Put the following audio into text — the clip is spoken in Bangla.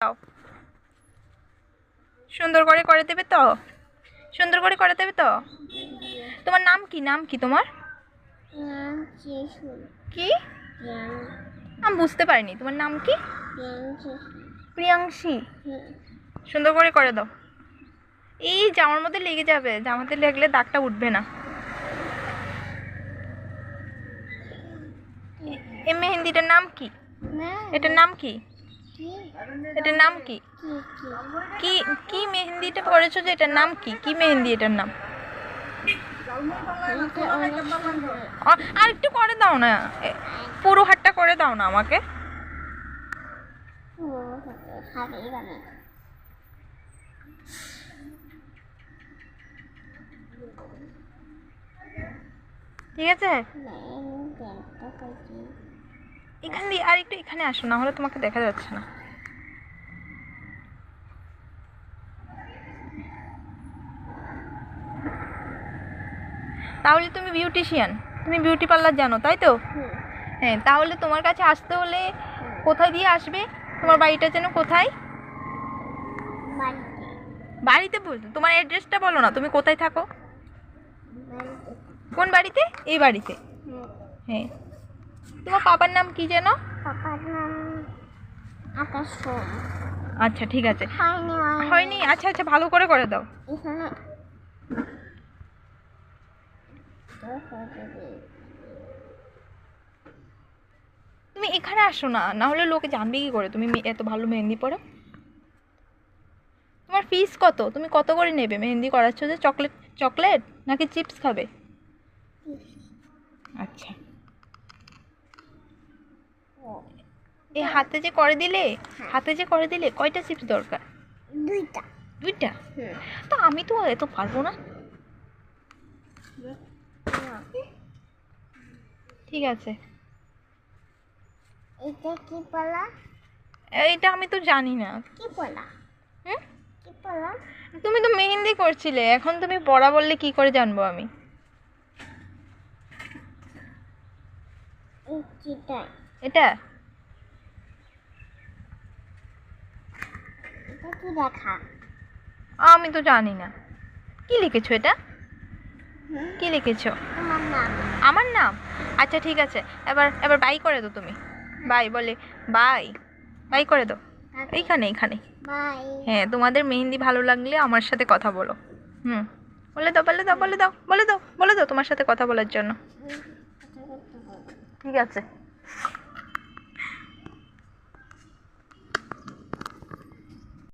দাও। সুন্দর করে দেবে তো? সুন্দর করে দেবে তো? তোমার নাম কি? নাম কি তোমার? কি? আমি বুঝতে পারিনি, তোমার নাম কি? প্রিয়াংশী। সুন্দর করে দাও। এই জামার মধ্যে লেগে যাবে, জামাতে লাগলে দাগটা উঠবে না। এই মেহেন্দিটার নাম কি? এটার নাম কি? এটার নাম কি? কি কি মেহেন্দিটা করেছো যে এটার নাম কি? কি মেহেন্দি এটার নাম? আর একটু করে দাও না, পুরো হাতটা করে দাও না আমাকে। ঠিক আছে, এখান দিয়ে আর একটু এখানে আসো, না হলে তোমাকে দেখা যাচ্ছে না। তাহলে তুমি বিউটিশিয়ান, তুমি বিউটি পার্লার জানো, তাই তো? হ্যাঁ, তাহলে তোমার কাছে আসতে হলে কোথায় দিয়ে আসবে? তোমার বাড়িটা যেন কোথায়? বাড়িতে বলতো, তোমার অ্যাড্রেসটা বলো না, তুমি কোথায় থাকো? কোন বাড়িতে? এই বাড়িতে? হ্যাঁ। তোমার পাপার নাম কি যেন? পাপার নাম আকাশ। আচ্ছা ঠিক আছে। হয়নি? আচ্ছা আচ্ছা, ভালো করে দাও। তুমি এখানে আসো না, না হলে লোকে জানবে কি করে তুমি এত ভালো মেহেন্দি পড়ো? তোমার ফিস কত? তুমি কত করে নেবে মেহেন্দি করাচ্ছ যে? চকলেট নাকি চিপস খাবে? আচ্ছা, এই হাতে যে করে দিলে কয়টা চিপস দরকার? দুইটা? তো আমি তো এত পারবো না। ঠিক আছে। এটা কি পলা? এইটা আমি তো জানি না। কি পলা? কি পলা? তুমি তো মেহেন্দি করছিলে, এখন তুমি পড়া বললে কি করে জানবো আমি? এটা কি দেখা? আমি তো জানি না। কি লিখেছো এটা? কি লিখেছো? আমার নাম? আচ্ছা ঠিক আছে, এবার বাই করে দাও তুমি। বাই বলে, বাই করে দাও। এইখানে। বাই। হ্যাঁ, তোমাদের মেহেন্দি ভালো লাগলে আমার সাথে কথা বলো। বলে দাও তোমার সাথে কথা বলার জন্য। ঠিক আছে।